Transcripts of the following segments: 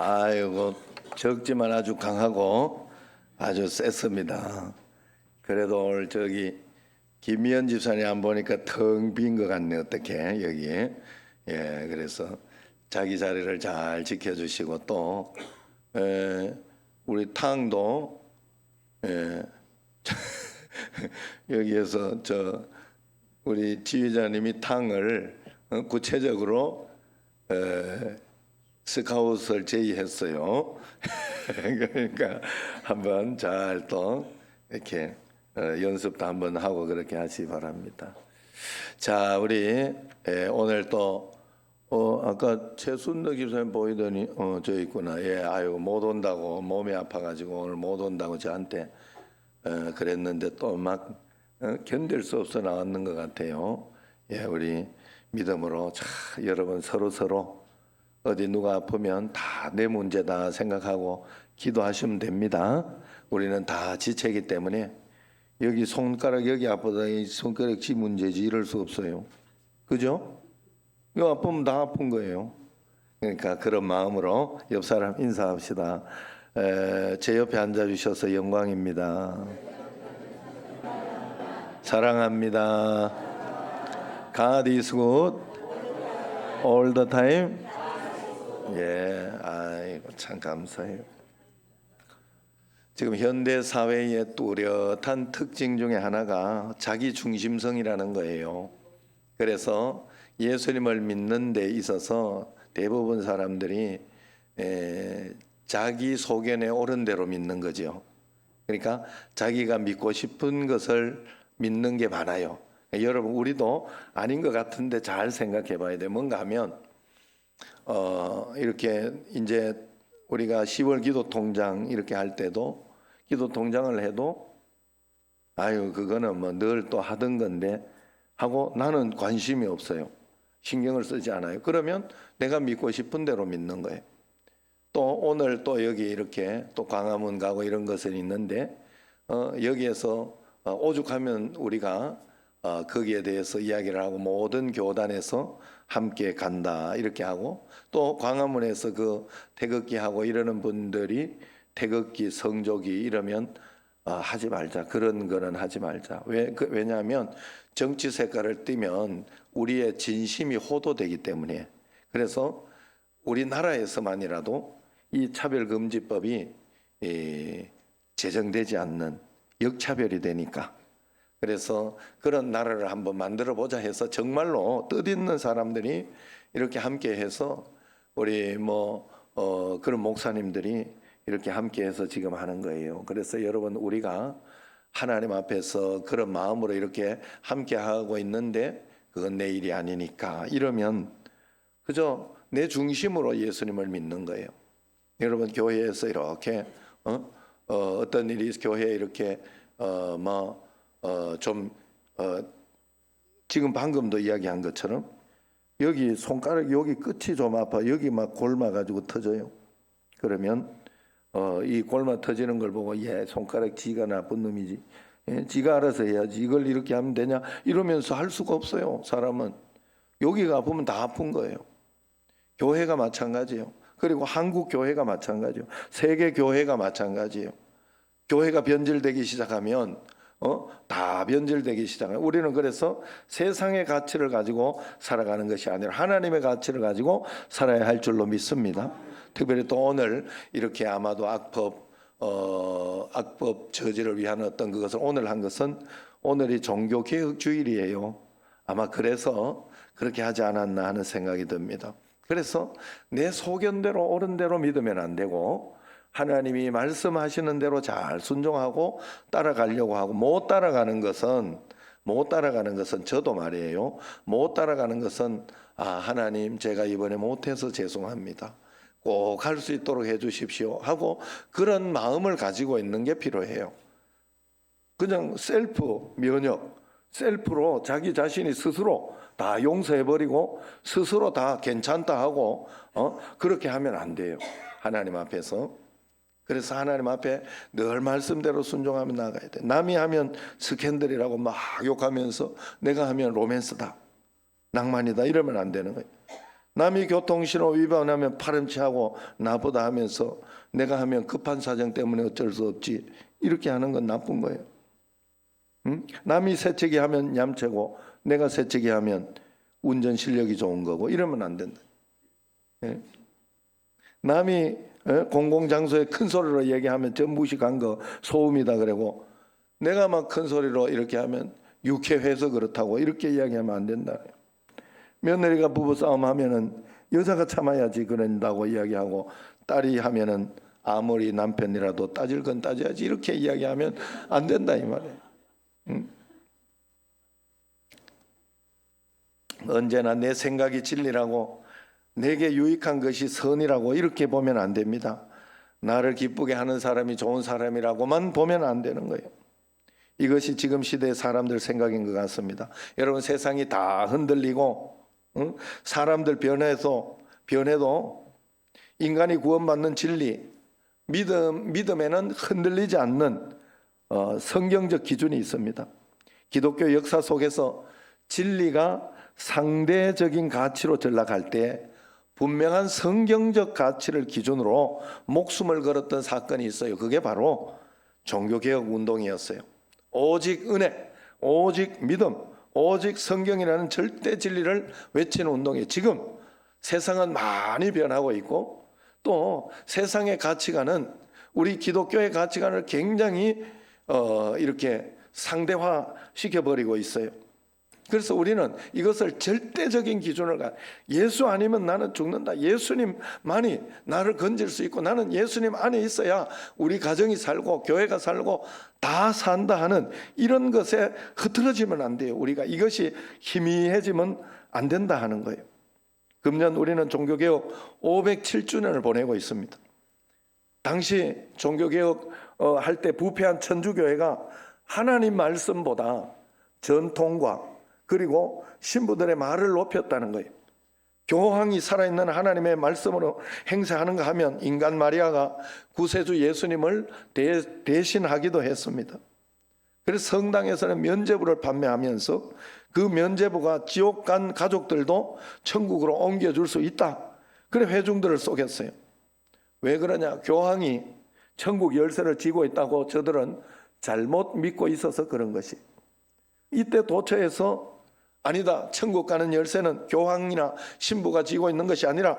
아이고, 적지만 아주 강하고 아주 셌습니다. 그래도 오늘 김미연 집사님 안 보니까 텅 빈 것 같네. 어떻게 여기? 예, 그래서 자기 자리를 잘 지켜주시고 또 우리 탕도 여기에서 우리 지휘자님이 탕을 구체적으로 스카웃을 제의했어요. 그러니까 한번 잘 또 이렇게 연습도 한번 하고 그렇게 하시기 바랍니다. 자, 우리 오늘 또 아까 최순덕 집사님 보이더니 저 있구나. 예, 아유 못 온다고 몸이 아파가지고 오늘 못 온다고 저한테 그랬는데 또 막 견딜 수 없어 나왔는 것 같아요. 예, 우리 믿음으로 자, 여러분 서로 어디 누가 아프면 다 내 문제다 생각하고 기도하시면 됩니다. 우리는 다 지체이기 때문에 여기 손가락 여기 아프다 이 손가락 지 문제지 이럴 수 없어요. 그죠? 이거 아프면 다 아픈 거예요. 그러니까 그런 마음으로 옆 사람 인사합시다. 제 옆에 앉아주셔서 영광입니다. 사랑합니다. God is good all the time. 예, 아이고 참 감사해요. 지금 현대 사회의 뚜렷한 특징 중에 하나가 자기 중심성이라는 거예요. 그래서 예수님을 믿는 데 있어서 대부분 사람들이 자기 소견에 옳은 대로 믿는 거죠. 그러니까 자기가 믿고 싶은 것을 믿는 게 많아요. 여러분 우리도 아닌 것 같은데 잘 생각해 봐야 돼. 뭔가 하면 이렇게 이제 우리가 10월 기도 통장 이렇게 할 때도 기도 통장을 해도 아유 그거는 뭐 늘 또 하던 건데 하고 나는 관심이 없어요. 신경을 쓰지 않아요. 그러면 내가 믿고 싶은 대로 믿는 거예요. 또 오늘 또 여기 이렇게 또 광화문 가고 이런 것은 있는데 여기에서 오죽하면 우리가 거기에 대해서 이야기를 하고 모든 교단에서 함께 간다 이렇게 하고 또 광화문에서 그 태극기 하고 이러는 분들이 태극기 성조기 이러면 하지 말자. 그런 거는 하지 말자. 왜냐하면 정치 색깔을 띠면 우리의 진심이 호도되기 때문에. 그래서 우리나라에서만이라도 이 차별금지법이 제정되지 않는 역차별이 되니까. 그래서 그런 나라를 한번 만들어 보자 해서 정말로 뜻있는 사람들이 이렇게 함께 해서 우리 그런 목사님들이 이렇게 함께 해서 지금 하는 거예요. 그래서 여러분 우리가 하나님 앞에서 그런 마음으로 이렇게 함께 하고 있는데 그건 내 일이 아니니까 이러면 그저 내 중심으로 예수님을 믿는 거예요. 여러분 교회에서 이렇게 어떤 일이 교회에 이렇게 지금 방금도 이야기한 것처럼 여기 손가락 여기 끝이 좀 아파 여기 막 골마 가지고 터져요. 그러면 이 골마 터지는 걸 보고 손가락 지가 나쁜 놈이지. 지가 알아서 해야지. 이걸 이렇게 하면 되냐 이러면서 할 수가 없어요. 사람은 여기가 아프면 다 아픈 거예요. 교회가 마찬가지예요. 그리고 한국 교회가 마찬가지예요. 세계 교회가 마찬가지예요. 교회가 변질되기 시작하면 다 변질되기 시작해요. 우리는 그래서 세상의 가치를 가지고 살아가는 것이 아니라 하나님의 가치를 가지고 살아야 할 줄로 믿습니다. 특별히 또 오늘 이렇게 아마도 악법 저지를 위한 어떤 그것을 오늘 한 것은 오늘이 종교개혁 주일이에요. 아마 그래서 그렇게 하지 않았나 하는 생각이 듭니다. 그래서 내 소견대로 옳은 대로 믿으면 안 되고 하나님이 말씀하시는 대로 잘 순종하고 따라가려고 하고 못 따라가는 것은 저도 말이에요. 못 따라가는 것은 하나님 제가 이번에 못해서 죄송합니다. 꼭 할 수 있도록 해주십시오 하고 그런 마음을 가지고 있는 게 필요해요. 그냥 셀프 면역, 셀프로 자기 자신이 스스로 다 용서해버리고 스스로 다 괜찮다 하고 그렇게 하면 안 돼요. 하나님 앞에서. 그래서 하나님 앞에 늘 말씀대로 순종하며 나가야 돼. 남이 하면 스캔들이라고 막 욕하면서 내가 하면 로맨스다, 낭만이다 이러면 안 되는 거예요. 남이 교통신호 위반하면 파렴치하고 나보다 하면서 내가 하면 급한 사정 때문에 어쩔 수 없지, 이렇게 하는 건 나쁜 거예요. 응? 남이 새치기 하면 얌체고 내가 새치기 하면 운전 실력이 좋은 거고, 이러면 안 된다. 예? 남이 공공장소에 큰 소리로 얘기하면 저 무식한 거 소음이다 그러고, 내가 막 큰 소리로 이렇게 하면 유쾌해서 그렇다고 이렇게 이야기하면 안 된다. 며느리가 부부싸움 하면은 여자가 참아야지 그런다고 이야기하고, 딸이 하면은 아무리 남편이라도 따질 건 따져야지 이렇게 이야기하면 안 된다 이 말이에요. 응? 언제나 내 생각이 진리라고, 내게 유익한 것이 선이라고 이렇게 보면 안 됩니다. 나를 기쁘게 하는 사람이 좋은 사람이라고만 보면 안 되는 거예요. 이것이 지금 시대의 사람들 생각인 것 같습니다. 여러분, 세상이 다 흔들리고 사람들 변해도 인간이 구원받는 진리, 믿음에는 흔들리지 않는 성경적 기준이 있습니다. 기독교 역사 속에서 진리가 상대적인 가치로 전락할 때 분명한 성경적 가치를 기준으로 목숨을 걸었던 사건이 있어요. 그게 바로 종교개혁 운동이었어요. 오직 은혜, 오직 믿음, 오직 성경이라는 절대 진리를 외치는 운동이에요. 지금 세상은 많이 변하고 있고, 또 세상의 가치관은 우리 기독교의 가치관을 굉장히 이렇게 상대화 시켜버리고 있어요. 그래서 우리는 이것을 절대적인 기준을 예수 아니면 나는 죽는다, 예수님만이 나를 건질 수 있고 나는 예수님 안에 있어야 우리 가정이 살고 교회가 살고 다 산다 하는 이런 것에 흐트러지면 안 돼요. 우리가 이것이 희미해지면 안 된다 하는 거예요. 금년 우리는 종교개혁 507주년을 보내고 있습니다. 당시 종교개혁 할 때 부패한 천주교회가 하나님 말씀보다 전통과 그리고 신부들의 말을 높였다는 거예요. 교황이 살아있는 하나님의 말씀으로 행세하는가 하면 인간 마리아가 구세주 예수님을 대신하기도 했습니다. 그래서 성당에서는 면죄부를 판매하면서 그 면죄부가 지옥 간 가족들도 천국으로 옮겨줄 수 있다, 그래 회중들을 쏘겠어요. 왜 그러냐? 교황이 천국 열쇠를 쥐고 있다고 저들은 잘못 믿고 있어서 그런 것이. 이때 도처에서 아니다, 천국 가는 열쇠는 교황이나 신부가 쥐고 있는 것이 아니라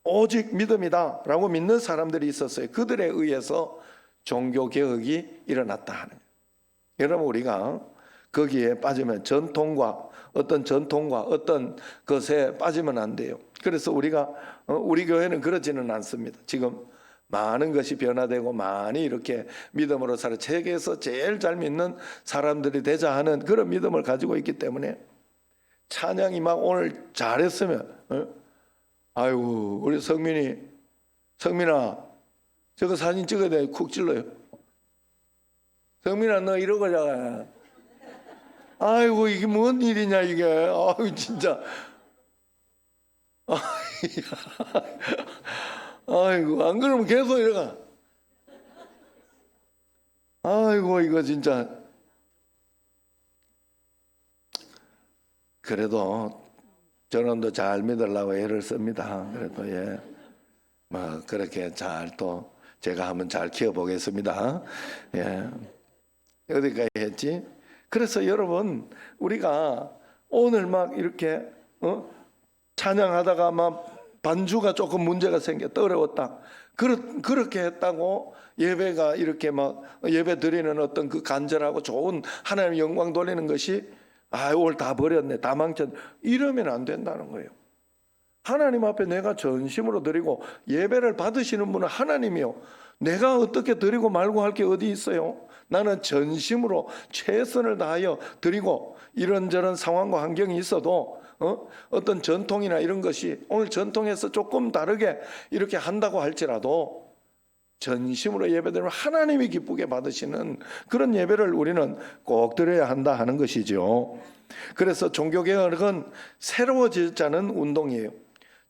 오직 믿음이다 라고 믿는 사람들이 있었어요. 그들에 의해서 종교개혁이 일어났다 하는 거예요. 여러분, 우리가 거기에 빠지면 전통과 어떤 것에 빠지면 안 돼요. 그래서 우리 교회는 그러지는 않습니다. 지금 많은 것이 변화되고 많이 이렇게 믿음으로 살아 세계에서 제일 잘 믿는 사람들이 되자 하는 그런 믿음을 가지고 있기 때문에 찬양이 막 오늘 잘했으면 아이고 우리 성민아 저거 사진 찍어야 돼, 쿡 찔러요. 성민아 너 이러고 자가. 아이고 이게 뭔 일이냐 이게. 아이고 진짜. 아이고 안 그러면 계속 이러가. 아이고 이거 진짜. 그래도 저놈도 잘 믿으려고 애를 씁니다. 그래도 예, 뭐 그렇게 잘 또 제가 한번 잘 키워보겠습니다. 예, 어디까지 했지? 그래서 여러분 우리가 오늘 막 이렇게 찬양하다가 막 반주가 조금 문제가 생겼다, 어려웠다. 그렇게 했다고 예배가 이렇게 막 예배 드리는 어떤 그 간절하고 좋은 하나님 영광 돌리는 것이 오늘 다 버렸네, 다 망쳤네, 이러면 안 된다는 거예요. 하나님 앞에 내가 전심으로 드리고 예배를 받으시는 분은 하나님이요. 내가 어떻게 드리고 말고 할 게 어디 있어요? 나는 전심으로 최선을 다하여 드리고 이런저런 상황과 환경이 있어도 어떤 전통이나 이런 것이 오늘 전통에서 조금 다르게 이렇게 한다고 할지라도 전심으로 예배드리면 하나님이 기쁘게 받으시는 그런 예배를 우리는 꼭 드려야 한다 하는 것이죠. 그래서 종교개혁은 새로워지자는 운동이에요.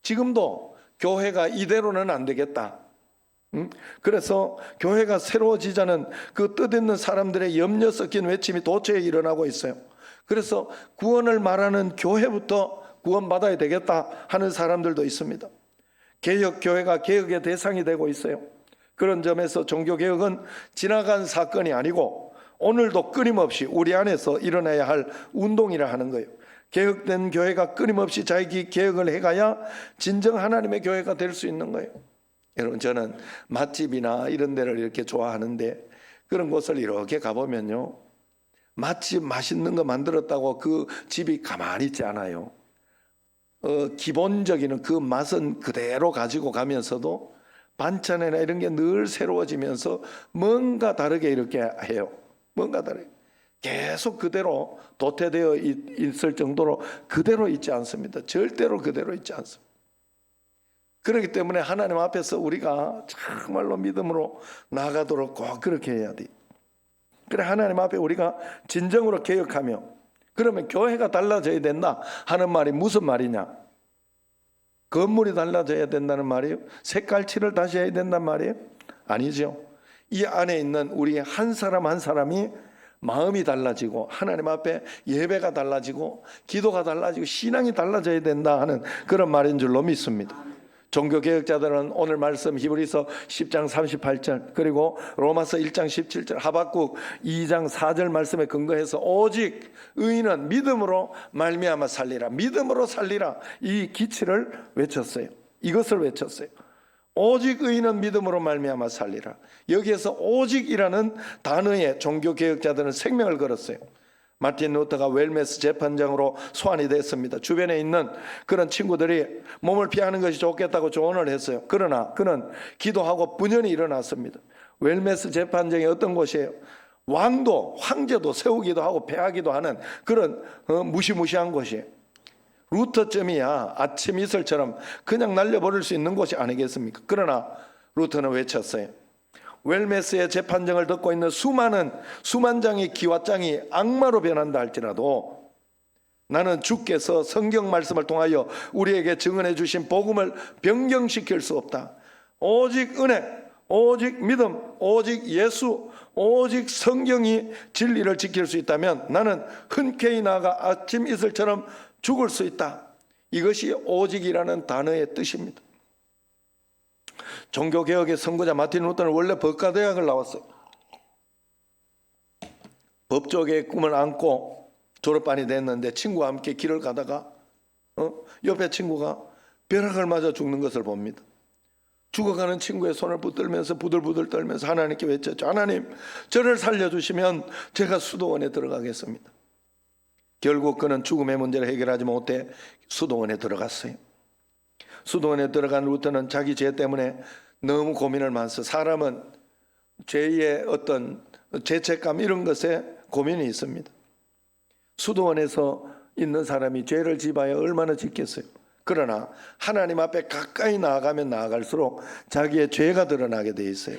지금도 교회가 이대로는 안 되겠다. 그래서 교회가 새로워지자는 그 뜻있는 사람들의 염려 섞인 외침이 도처에 일어나고 있어요. 그래서 구원을 말하는 교회부터 구원받아야 되겠다 하는 사람들도 있습니다. 개혁교회가 개혁의 대상이 되고 있어요. 그런 점에서 종교개혁은 지나간 사건이 아니고 오늘도 끊임없이 우리 안에서 일어나야 할 운동이라 하는 거예요. 개혁된 교회가 끊임없이 자기 개혁을 해가야 진정 하나님의 교회가 될 수 있는 거예요. 여러분, 저는 맛집이나 이런 데를 이렇게 좋아하는데 그런 곳을 이렇게 가보면요, 맛집 맛있는 거 만들었다고 그 집이 가만히 있지 않아요. 기본적인 그 맛은 그대로 가지고 가면서도 반찬이나 이런 게 늘 새로워지면서 뭔가 다르게 이렇게 해요. 뭔가 다르게. 계속 그대로 도태되어 있을 정도로 그대로 있지 않습니다. 절대로 그대로 있지 않습니다. 그렇기 때문에 하나님 앞에서 우리가 정말로 믿음으로 나아가도록 꼭 그렇게 해야 돼. 그래, 하나님 앞에 우리가 진정으로 개혁하며, 그러면 교회가 달라져야 된다 하는 말이 무슨 말이냐? 건물이 달라져야 된다는 말이에요? 색깔칠을 다시 해야 된다는 말이에요? 아니죠. 이 안에 있는 우리 한 사람 한 사람이 마음이 달라지고 하나님 앞에 예배가 달라지고 기도가 달라지고 신앙이 달라져야 된다 하는 그런 말인 줄로 믿습니다. 종교개혁자들은 오늘 말씀 히브리서 10장 38절 그리고 로마서 1장 17절 하박국 2장 4절 말씀에 근거해서 오직 의인은 믿음으로 말미암아 살리라, 믿음으로 살리라, 이 기치를 외쳤어요. 이것을 외쳤어요. 오직 의인은 믿음으로 말미암아 살리라. 여기에서 오직이라는 단어에 종교개혁자들은 생명을 걸었어요. 마틴 루터가 웰메스 재판장으로 소환이 됐습니다. 주변에 있는 그런 친구들이 몸을 피하는 것이 좋겠다고 조언을 했어요. 그러나 그는 기도하고 분연히 일어났습니다. 웰메스 재판장이 어떤 곳이에요? 왕도 황제도 세우기도 하고 폐하기도 하는 그런 무시무시한 곳이에요. 루터쯤이야 아침 이슬처럼 그냥 날려버릴 수 있는 곳이 아니겠습니까? 그러나 루터는 외쳤어요. 웰메스의 재판정을 듣고 있는 수만 장의 기와장이 악마로 변한다 할지라도 나는 주께서 성경 말씀을 통하여 우리에게 증언해 주신 복음을 변경시킬 수 없다. 오직 은혜, 오직 믿음, 오직 예수, 오직 성경이 진리를 지킬 수 있다면 나는 흔쾌히 나아가 아침 이슬처럼 죽을 수 있다. 이것이 오직이라는 단어의 뜻입니다. 종교개혁의 선구자 마틴 루터는 원래 법과대학을 나왔어요. 법조계의 꿈을 안고 졸업반이 됐는데 친구와 함께 길을 가다가 옆에 친구가 벼락을 맞아 죽는 것을 봅니다. 죽어가는 친구의 손을 붙들면서 부들부들 떨면서 하나님께 외쳤죠. 하나님, 저를 살려주시면 제가 수도원에 들어가겠습니다. 결국 그는 죽음의 문제를 해결하지 못해 수도원에 들어갔어요. 수도원에 들어간 루터는 자기 죄 때문에 너무 고민을 많았어요. 사람은 죄의 어떤 죄책감 이런 것에 고민이 있습니다. 수도원에서 있는 사람이 죄를 지어야 얼마나 짓겠어요. 그러나 하나님 앞에 가까이 나아가면 나아갈수록 자기의 죄가 드러나게 돼 있어요.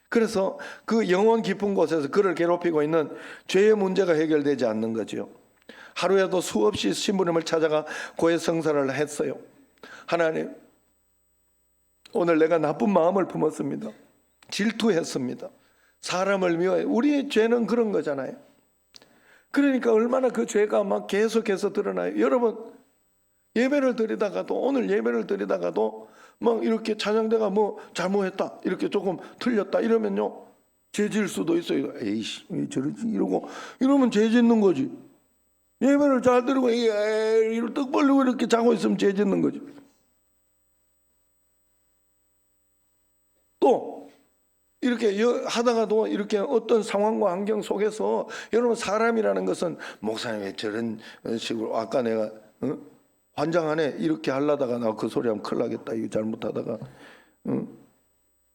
그래서 그 영원 깊은 곳에서 그를 괴롭히고 있는 죄의 문제가 해결되지 않는 거죠. 하루에도 수없이 신부님을 찾아가 고해성사를 했어요. 하나님, 오늘 내가 나쁜 마음을 품었습니다. 질투했습니다. 사람을 미워해. 우리의 죄는 그런 거잖아요. 그러니까 얼마나 그 죄가 막 계속해서 드러나요. 여러분, 예배를 드리다가도, 오늘 예배를 드리다가도 막 이렇게 찬양대가 뭐 잘못했다, 이렇게 조금 틀렸다 이러면요, 죄 질 수도 있어요. 에이씨, 왜 저러지? 이러면 죄 짓는 거지. 예배를 잘 드리고 이를 떡 벌리고 이렇게 자고 있으면 죄 짓는 거지. 또 이렇게 하다가도 이렇게 어떤 상황과 환경 속에서 여러분, 사람이라는 것은 목사님 왜 저런 식으로 아까 내가 환장하네 이렇게 하려다가 나 그 소리 하면 큰일 나겠다, 이거 잘못하다가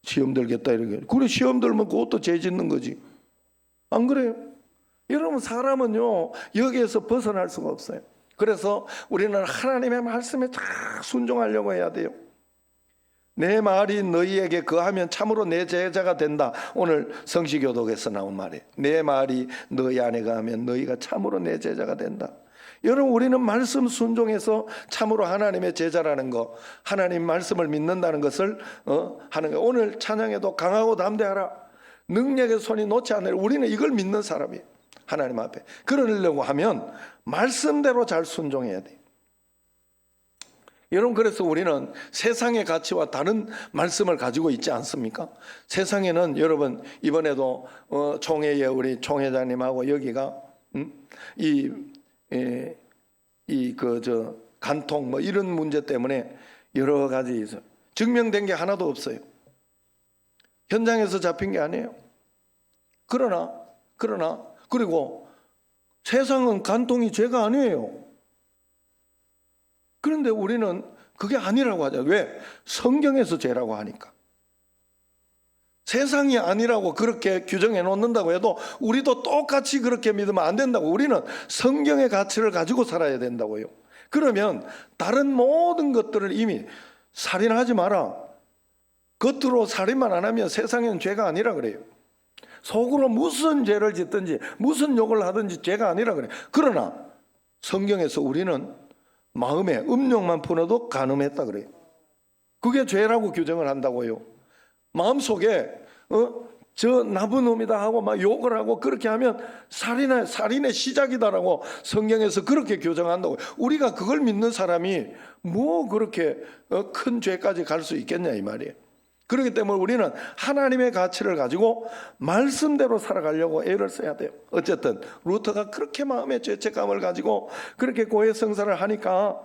시험 들겠다 이렇게. 그래, 시험 들면 그것도 죄 짓는 거지. 안 그래요? 여러분, 사람은요 여기에서 벗어날 수가 없어요. 그래서 우리는 하나님의 말씀에 다 순종하려고 해야 돼요. 내 말이 너희에게 거하면 참으로 내 제자가 된다. 오늘 성시교독에서 나온 말이에요. 내 말이 너희 안에 거하면 너희가 참으로 내 제자가 된다. 여러분, 우리는 말씀 순종해서 참으로 하나님의 제자라는 거, 하나님 말씀을 믿는다는 것을 하는 거예요. 오늘 찬양에도 강하고 담대하라, 능력의 손이 놓지 않으라. 우리는 이걸 믿는 사람이에요. 하나님 앞에. 그러려고 하면 말씀대로 잘 순종해야 돼요. 여러분, 그래서 우리는 세상의 가치와 다른 말씀을 가지고 있지 않습니까? 세상에는 여러분, 이번에도 총회에 우리 총회장님하고 여기가 간통 뭐 이런 문제 때문에 여러 가지 있어요. 증명된 게 하나도 없어요. 현장에서 잡힌 게 아니에요. 그러나 그리고 세상은 간통이 죄가 아니에요. 그런데 우리는 그게 아니라고 하죠. 왜? 성경에서 죄라고 하니까. 세상이 아니라고 그렇게 규정해 놓는다고 해도 우리도 똑같이 그렇게 믿으면 안 된다고. 우리는 성경의 가치를 가지고 살아야 된다고요. 그러면 다른 모든 것들을 이미 살인하지 마라, 겉으로 살인만 안 하면 세상에는 죄가 아니라 그래요. 속으로 무슨 죄를 짓든지 무슨 욕을 하든지 죄가 아니라 그래요. 그러나 성경에서 우리는 마음에 음욕만 품어도 간음했다 그래요. 그게 죄라고 규정을 한다고요. 마음속에 저 나쁜 놈이다 하고 막 욕을 하고 그렇게 하면 살인의 시작이다라고 성경에서 그렇게 규정한다고요. 우리가 그걸 믿는 사람이 뭐 그렇게 큰 죄까지 갈 수 있겠냐 이 말이에요. 그렇기 때문에 우리는 하나님의 가치를 가지고 말씀대로 살아가려고 애를 써야 돼요. 어쨌든 루터가 그렇게 마음의 죄책감을 가지고 그렇게 고해성사를 하니까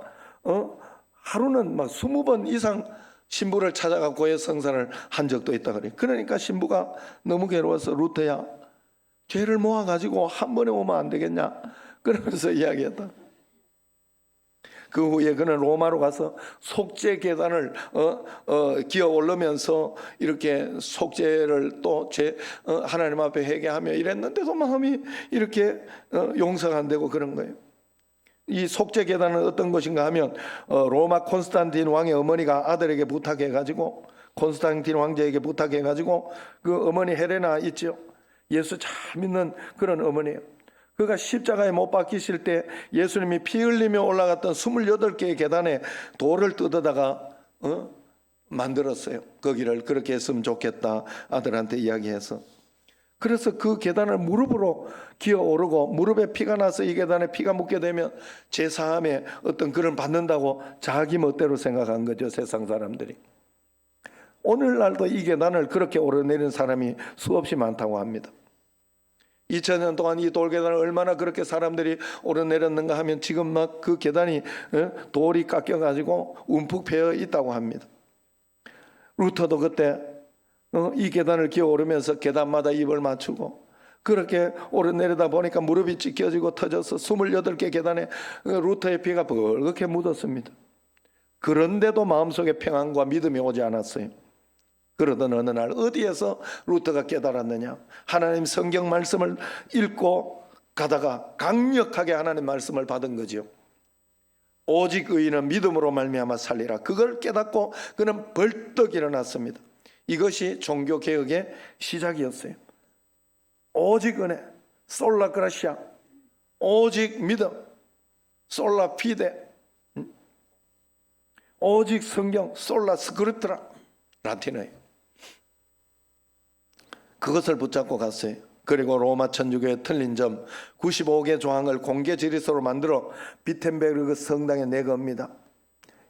하루는 막 20번 이상 신부를 찾아가 고해성사를 한 적도 있다 그래요. 그러니까 신부가 너무 괴로워서 루터야, 죄를 모아가지고 한 번에 오면 안 되겠냐 그러면서 이야기했다. 그 후에 그는 로마로 가서 속죄 계단을 기어 오르면서 이렇게 속죄를 또 하나님 앞에 회개하며 이랬는데도 마음이 이렇게 용서가 안 되고 그런 거예요. 이 속죄 계단은 어떤 것인가 하면 로마 콘스탄틴 왕의 어머니가 아들에게 부탁해가지고, 콘스탄틴 왕제에게 부탁해가지고 그 어머니 헬레나 있죠. 예수 잘 믿는 그런 어머니예요. 그가 십자가에 못 박히실 때 예수님이 피 흘리며 올라갔던 28개의 계단에 돌을 뜯어다가 만들었어요. 거기를 그렇게 했으면 좋겠다 아들한테 이야기해서. 그래서 그 계단을 무릎으로 기어 오르고 무릎에 피가 나서 이 계단에 피가 묻게 되면 제사함에 어떤 그런 받는다고 자기 멋대로 생각한 거죠, 세상 사람들이. 오늘날도 이 계단을 그렇게 오르내리는 사람이 수없이 많다고 합니다. 2000년 동안 이 돌계단을 얼마나 그렇게 사람들이 오르내렸는가 하면 지금 막 그 계단이 돌이 깎여가지고 움푹 패여 있다고 합니다. 루터도 그때 이 계단을 기어 오르면서 계단마다 입을 맞추고 그렇게 오르내리다 보니까 무릎이 찢겨지고 터져서 28개 계단에 루터의 피가 벌겋게 묻었습니다. 그런데도 마음속에 평안과 믿음이 오지 않았어요. 그러던 어느 날 어디에서 루터가 깨달았느냐? 하나님 성경 말씀을 읽고 가다가 강력하게 하나님 말씀을 받은 거죠. 오직 의인은 믿음으로 말미암아 살리라. 그걸 깨닫고 그는 벌떡 일어났습니다. 이것이 종교개혁의 시작이었어요. 오직 은혜, 솔라 그라시아, 오직 믿음, 솔라 피데, 오직 성경, 솔라 스크립트라, 라틴어예요. 그것을 붙잡고 갔어요. 그리고 로마 천주교의 틀린 점 95개 조항을 공개 지리서로 만들어 비텐베르그 성당에 내겁니다.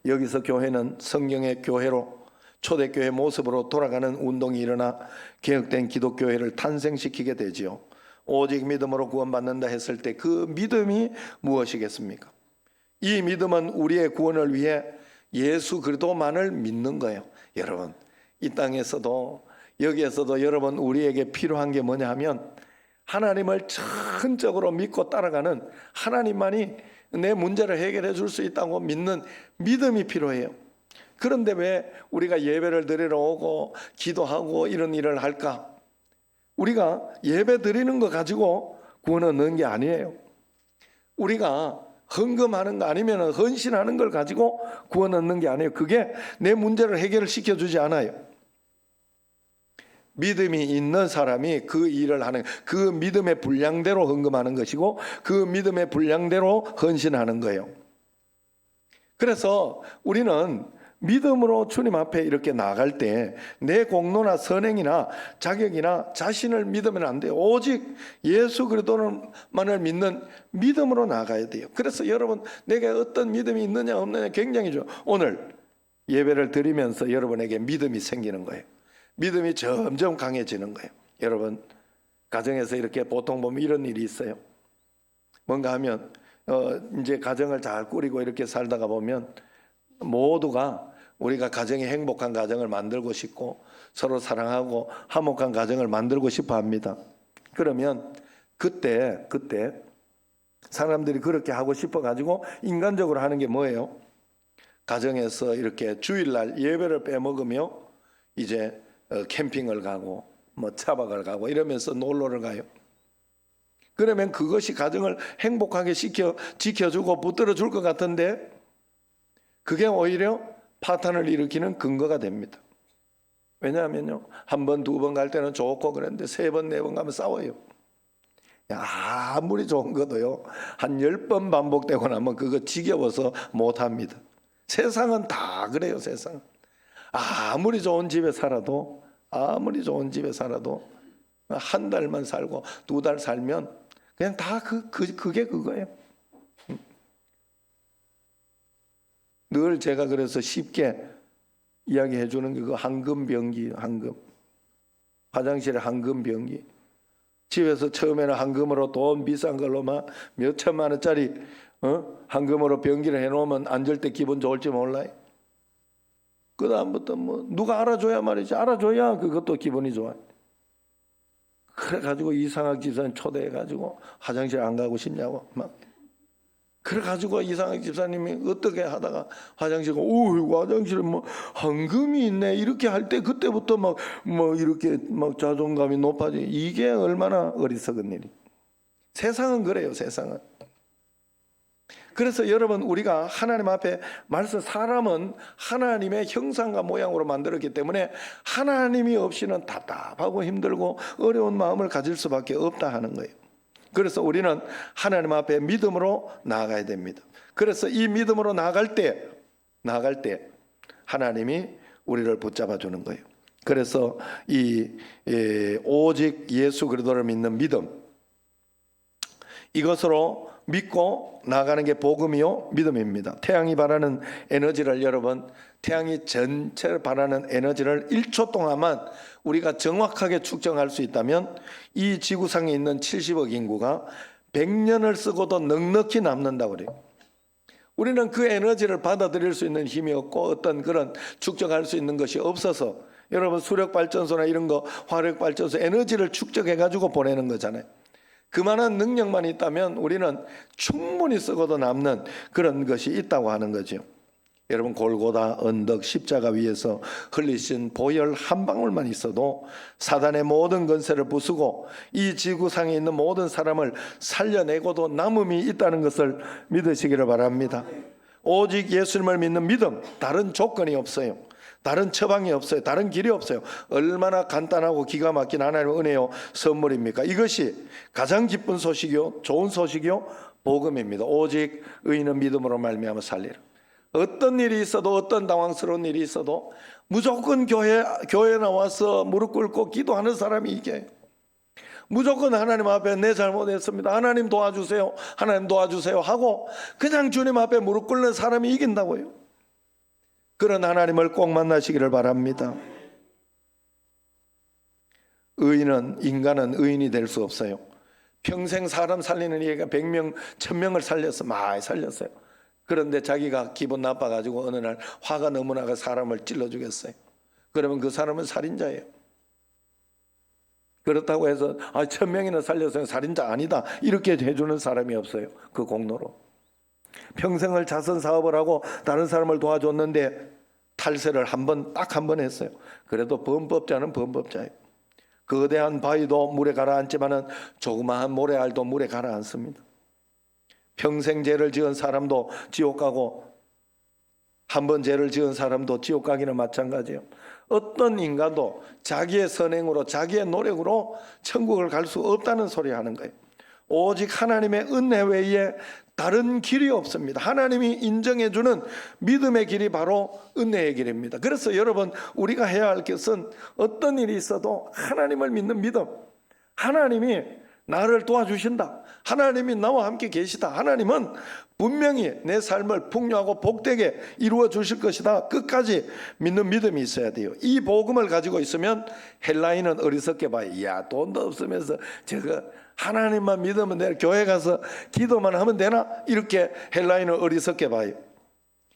여기서 교회는 성경의 교회로, 초대교회 모습으로 돌아가는 운동이 일어나 개혁된 기독교회를 탄생시키게 되지요. 오직 믿음으로 구원받는다 했을 때 그 믿음이 무엇이겠습니까? 이 믿음은 우리의 구원을 위해 예수 그리스도만을 믿는 거예요. 여러분, 이 땅에서도 여기에서도 여러분 우리에게 필요한 게 뭐냐 하면 하나님을 전적으로 믿고 따라가는, 하나님만이 내 문제를 해결해 줄 수 있다고 믿는 믿음이 필요해요. 그런데 왜 우리가 예배를 드리러 오고 기도하고 이런 일을 할까? 우리가 예배 드리는 거 가지고 구원 얻는 게 아니에요. 우리가 헌금하는 거 아니면 헌신하는 걸 가지고 구원 얻는 게 아니에요. 그게 내 문제를 해결을 시켜주지 않아요. 믿음이 있는 사람이 그 일을 하는, 그 믿음의 분량대로 헌금하는 것이고 그 믿음의 분량대로 헌신하는 거예요. 그래서 우리는 믿음으로 주님 앞에 이렇게 나갈 때 내 공로나 선행이나 자격이나 자신을 믿으면 안 돼요. 오직 예수 그리스도만을 믿는 믿음으로 나가야 돼요. 그래서 여러분, 내게 어떤 믿음이 있느냐 없느냐 굉장히 오늘 예배를 드리면서 여러분에게 믿음이 생기는 거예요. 믿음이 점점 강해지는 거예요. 여러분, 가정에서 이렇게 보통 보면 이런 일이 있어요. 뭔가 하면 이제 가정을 잘 꾸리고 이렇게 살다가 보면 모두가 우리가 가정이 행복한 가정을 만들고 싶고 서로 사랑하고 화목한 가정을 만들고 싶어 합니다. 그러면 그때 사람들이 그렇게 하고 싶어 가지고 인간적으로 하는 게 뭐예요? 가정에서 이렇게 주일날 예배를 빼먹으며 이제 캠핑을 가고 뭐 차박을 가고 이러면서 놀러를 가요. 그러면 그것이 가정을 행복하게 지켜주고 붙들어줄 것 같은데 그게 오히려 파탄을 일으키는 근거가 됩니다. 왜냐하면요, 한 번, 두 번 갈 때는 좋고 그랬는데 세 번, 네 번 가면 싸워요. 아무리 좋은 것도요, 한 10번 반복되고 나면 그거 지겨워서 못합니다. 세상은 다 그래요. 세상은 아무리 좋은 집에 살아도 한 달만 살고 두 달 살면 그냥 다 그게 그거예요. 늘 제가 그래서 쉽게 이야기해 주는 게 그 황금병기, 화장실에 황금병기. 집에서 처음에는 황금으로 돈 비싼 걸로 막 몇 천만 원짜리 황금으로 병기를 해놓으면 앉을 때 기분 좋을지 몰라요. 그 다음부터 뭐 누가 알아줘야 말이지, 알아줘야 그것도 기분이 좋아요. 그래가지고 이상학 집사님 초대해가지고 화장실 안 가고 싶냐고 막. 그래가지고 이상학 집사님이 어떻게 하다가 화장실에 화장실에 뭐 황금이 있네 이렇게 할 때 그때부터 막 이렇게 막 자존감이 높아지. 이게 얼마나 어리석은 일이. 세상은 그래요. 세상은. 그래서 여러분, 우리가 하나님 앞에 사람은 하나님의 형상과 모양으로 만들었기 때문에 하나님이 없이는 답답하고 힘들고 어려운 마음을 가질 수밖에 없다 하는 거예요. 그래서 우리는 하나님 앞에 믿음으로 나아가야 됩니다. 그래서 이 믿음으로 나아갈 때 하나님이 우리를 붙잡아 주는 거예요. 그래서 오직 예수 그리스도를 믿는 믿음, 이것으로 믿고 나가는 게 복음이요 믿음입니다. 태양이 발하는 에너지를 태양이 전체를 발하는 에너지를 1초 동안만 우리가 정확하게 측정할 수 있다면 이 지구상에 있는 70억 인구가 100년을 쓰고도 넉넉히 남는다고 그래요. 우리는 그 에너지를 받아들일 수 있는 힘이 없고 어떤 그런 축적할 수 있는 것이 없어서 여러분, 수력발전소나 이런 거, 화력발전소 에너지를 축적해 가지고 보내는 거잖아요. 그만한 능력만 있다면 우리는 충분히 쓰고도 남는 그런 것이 있다고 하는 거죠. 여러분, 골고다 언덕 십자가 위에서 흘리신 보혈 한 방울만 있어도 사단의 모든 권세를 부수고 이 지구상에 있는 모든 사람을 살려내고도 남음이 있다는 것을 믿으시기를 바랍니다. 오직 예수님을 믿는 믿음, 다른 조건이 없어요. 다른 처방이 없어요. 다른 길이 없어요. 얼마나 간단하고 기가 막힌 하나님의 은혜요 선물입니까? 이것이 가장 기쁜 소식이요 좋은 소식이요 복음입니다. 오직 의인은 믿음으로 말미암아 살리라. 어떤 일이 있어도, 어떤 당황스러운 일이 있어도 무조건 교회 나와서 무릎 꿇고 기도하는 사람이 이겨요. 무조건 하나님 앞에 내 잘못했습니다, 하나님 도와주세요, 하나님 도와주세요 하고 그냥 주님 앞에 무릎 꿇는 사람이 이긴다고요. 그런 하나님을 꼭 만나시기를 바랍니다. 인간은 의인이 될 수 없어요. 평생 사람 살리는 얘가 100명, 1000명을 살렸어. 많이 살렸어요. 그런데 자기가 기분 나빠가지고 어느 날 화가 너무 나가 사람을 찔러 죽였어요. 그러면 그 사람은 살인자예요. 그렇다고 해서 1000명이나 살렸어요, 살인자 아니다 이렇게 해주는 사람이 없어요. 그 공로로 평생을 자선 사업을 하고 다른 사람을 도와줬는데 탈세를 딱 한 번 했어요. 그래도 범법자는 범법자예요. 거대한 바위도 물에 가라앉지만은 조그마한 모래알도 물에 가라앉습니다. 평생 죄를 지은 사람도 지옥 가고 한 번 죄를 지은 사람도 지옥 가기는 마찬가지예요. 어떤 인간도 자기의 선행으로, 자기의 노력으로 천국을 갈 수 없다는 소리 하는 거예요. 오직 하나님의 은혜 외에 다른 길이 없습니다. 하나님이 인정해주는 믿음의 길이 바로 은혜의 길입니다. 그래서 여러분, 우리가 해야 할 것은 어떤 일이 있어도 하나님을 믿는 믿음, 하나님이 나를 도와주신다, 하나님이 나와 함께 계시다, 하나님은 분명히 내 삶을 풍요하고 복되게 이루어 주실 것이다, 끝까지 믿는 믿음이 있어야 돼요. 이 복음을 가지고 있으면 헬라인은 어리석게 봐요. 야, 돈도 없으면서 저거 하나님만 믿으면 내가 교회 가서 기도만 하면 되나? 이렇게 헬라인은 어리석게 봐요.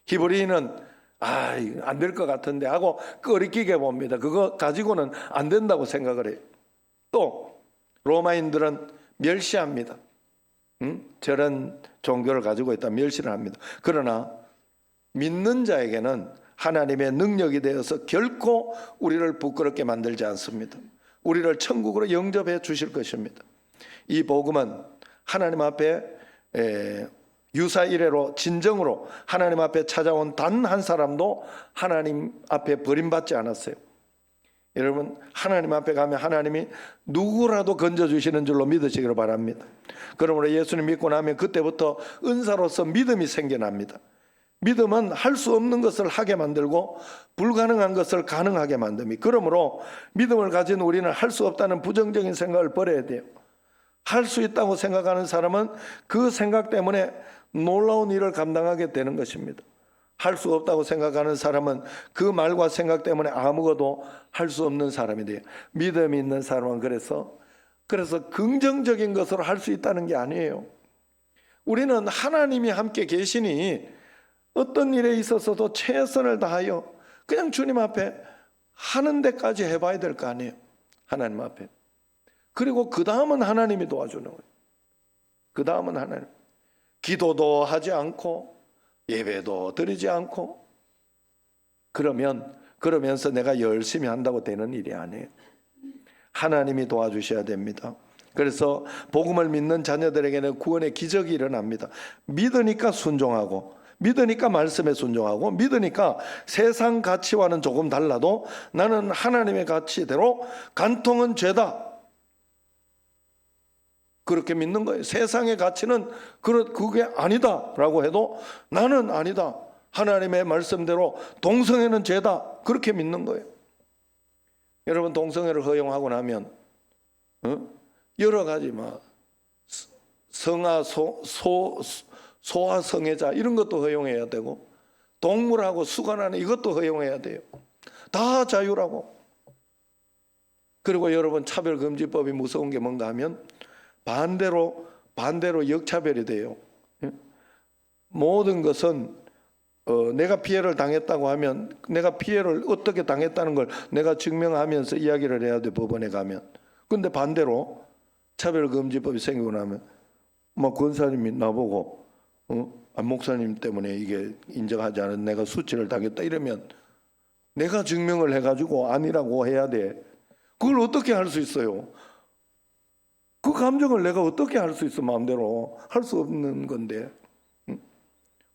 히브리인은 안 될 것 같은데 하고 꺼리끼게 봅니다. 그거 가지고는 안 된다고 생각을 해요. 또 로마인들은 멸시합니다. 저런 종교를 가지고 있다 멸시를 합니다. 그러나 믿는 자에게는 하나님의 능력이 되어서 결코 우리를 부끄럽게 만들지 않습니다. 우리를 천국으로 영접해 주실 것입니다. 이 복음은 하나님 앞에 유사 이래로 진정으로 하나님 앞에 찾아온 단 한 사람도 하나님 앞에 버림받지 않았어요. 여러분, 하나님 앞에 가면 하나님이 누구라도 건져주시는 줄로 믿으시기를 바랍니다. 그러므로 예수님 믿고 나면 그때부터 은사로서 믿음이 생겨납니다. 믿음은 할 수 없는 것을 하게 만들고 불가능한 것을 가능하게 만듭니다. 그러므로 믿음을 가진 우리는 할 수 없다는 부정적인 생각을 버려야 돼요. 할 수 있다고 생각하는 사람은 그 생각 때문에 놀라운 일을 감당하게 되는 것입니다. 할 수 없다고 생각하는 사람은 그 말과 생각 때문에 아무것도 할 수 없는 사람이 돼요. 믿음이 있는 사람은 그래서 긍정적인 것으로 할 수 있다는 게 아니에요. 우리는 하나님이 함께 계시니 어떤 일에 있어서도 최선을 다하여 그냥 주님 앞에 하는 데까지 해봐야 될 거 아니에요. 하나님 앞에. 그리고 그 다음은 하나님이 도와주는 거예요. 그 다음은 하나님. 기도도 하지 않고 예배도 드리지 않고 그러면서 내가 열심히 한다고 되는 일이 아니에요. 하나님이 도와주셔야 됩니다. 그래서 복음을 믿는 자녀들에게는 구원의 기적이 일어납니다. 믿으니까 순종하고, 믿으니까 말씀에 순종하고, 믿으니까 세상 가치와는 조금 달라도 나는 하나님의 가치대로 간통은 죄다, 그렇게 믿는 거예요. 세상의 가치는 그게 아니다라고 해도 나는 아니다, 하나님의 말씀대로 동성애는 죄다, 그렇게 믿는 거예요. 여러분, 동성애를 허용하고 나면 여러 가지 성아, 소아 성애자 이런 것도 허용해야 되고, 동물하고 수간하는 이것도 허용해야 돼요. 다 자유라고. 그리고 여러분, 차별금지법이 무서운 게 뭔가 하면 반대로 역차별이 돼요. 모든 것은 내가 피해를 당했다고 하면 내가 피해를 어떻게 당했다는 걸 내가 증명하면서 이야기를 해야 돼, 법원에 가면. 근데 반대로 차별금지법이 생기고 나면 권사님이 나보고 목사님 때문에 이게 인정하지 않은 내가 수치를 당했다 이러면 내가 증명을 해가지고 아니라고 해야 돼. 그걸 어떻게 할 수 있어요? 그 감정을 내가 어떻게 할 수 있어? 마음대로 할 수 없는 건데.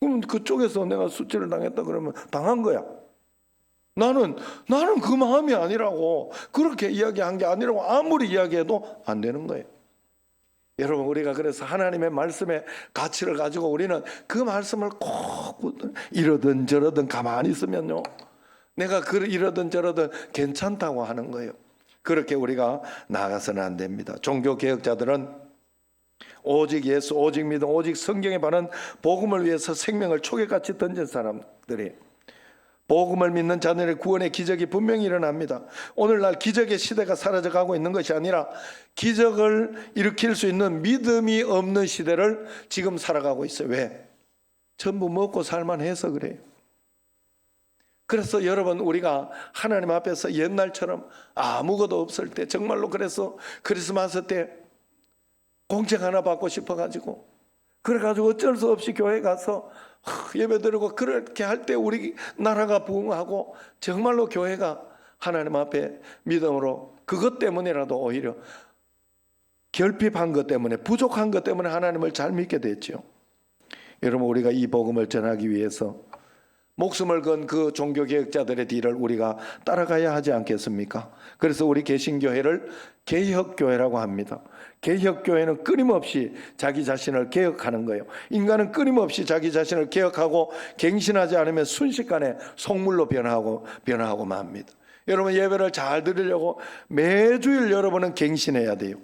그럼 그쪽에서 내가 수치를 당했다 그러면 당한 거야. 나는 그 마음이 아니라고, 그렇게 이야기한 게 아니라고 아무리 이야기해도 안 되는 거예요. 여러분, 우리가 그래서 하나님의 말씀의 가치를 가지고 우리는 그 말씀을 꼭 이러든 저러든 가만히 있으면요, 내가 이러든 저러든 괜찮다고 하는 거예요. 그렇게 우리가 나아가서는 안 됩니다. 종교개혁자들은 오직 예수, 오직 믿음, 오직 성경에 바른 복음을 위해서 생명을 초계같이 던진 사람들이, 복음을 믿는 자들의 구원의 기적이 분명히 일어납니다. 오늘날 기적의 시대가 사라져가고 있는 것이 아니라 기적을 일으킬 수 있는 믿음이 없는 시대를 지금 살아가고 있어요. 왜? 전부 먹고 살만해서 그래요. 그래서 여러분, 우리가 하나님 앞에서 옛날처럼 아무것도 없을 때, 정말로 그래서 크리스마스 때 공책 하나 받고 싶어가지고, 그래가지고 어쩔 수 없이 교회 가서 예배드리고 그렇게 할 때 우리 나라가 부흥하고, 정말로 교회가 하나님 앞에 믿음으로 그것 때문이라도 오히려 결핍한 것 때문에, 부족한 것 때문에 하나님을 잘 믿게 됐죠. 여러분, 우리가 이 복음을 전하기 위해서 목숨을 건 그 종교개혁자들의 뒤를 우리가 따라가야 하지 않겠습니까? 그래서 우리 개신교회를 개혁교회라고 합니다. 개혁교회는 끊임없이 자기 자신을 개혁하는 거예요. 인간은 끊임없이 자기 자신을 개혁하고 갱신하지 않으면 순식간에 속물로 변화하고 맙니다. 여러분, 예배를 잘 드리려고 매주일 여러분은 갱신해야 돼요.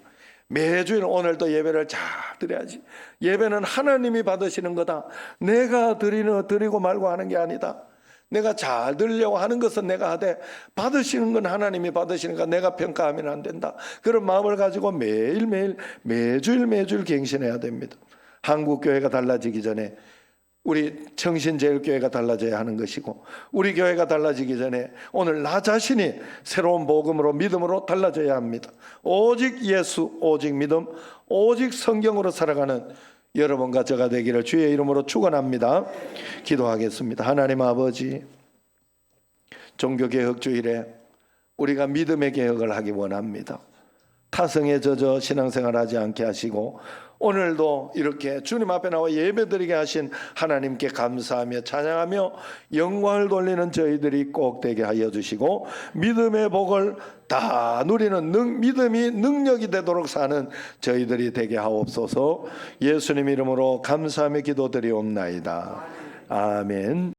매주일 오늘도 예배를 잘 드려야지. 예배는 하나님이 받으시는 거다. 내가 드리고 말고 하는 게 아니다. 내가 잘 드리려고 하는 것은 내가 하되 받으시는 건 하나님이 받으시니까 내가 평가하면 안 된다. 그런 마음을 가지고 매일매일 매주일 갱신해야 됩니다. 한국교회가 달라지기 전에 우리 청신제일교회가 달라져야 하는 것이고, 우리 교회가 달라지기 전에 오늘 나 자신이 새로운 복음으로 믿음으로 달라져야 합니다. 오직 예수, 오직 믿음, 오직 성경으로 살아가는 여러분과 저가 되기를 주의 이름으로 축원합니다. 기도하겠습니다. 하나님 아버지, 종교개혁주일에 우리가 믿음의 개혁을 하기 원합니다. 타성에 젖어 신앙생활하지 않게 하시고 오늘도 이렇게 주님 앞에 나와 예배드리게 하신 하나님께 감사하며 찬양하며 영광을 돌리는 저희들이 꼭 되게 하여 주시고, 믿음의 복을 다 누리는 믿음이 능력이 되도록 사는 저희들이 되게 하옵소서. 예수님 이름으로 감사하며 기도드리옵나이다. 아멘.